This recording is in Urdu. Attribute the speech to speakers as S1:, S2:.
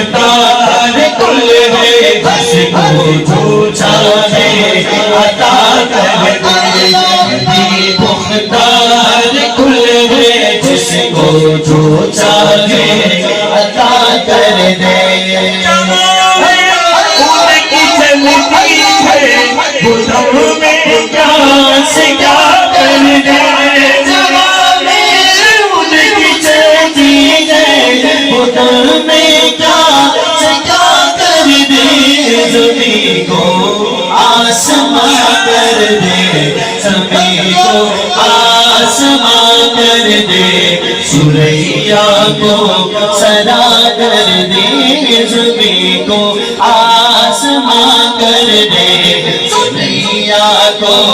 S1: مختار کل ہے جس کو جو چاہے عطا کر دے مہدی مختار کل ہے جس کو جو چاہے عطا کر دے بدھو میں کیا سے کیا کر دے جواب ان کی چلتی ہے بدھو میں کیا سے کیا کر دے زمین کو آسمان کر دے زمین کو آسمان کر دے سوریا کو سرا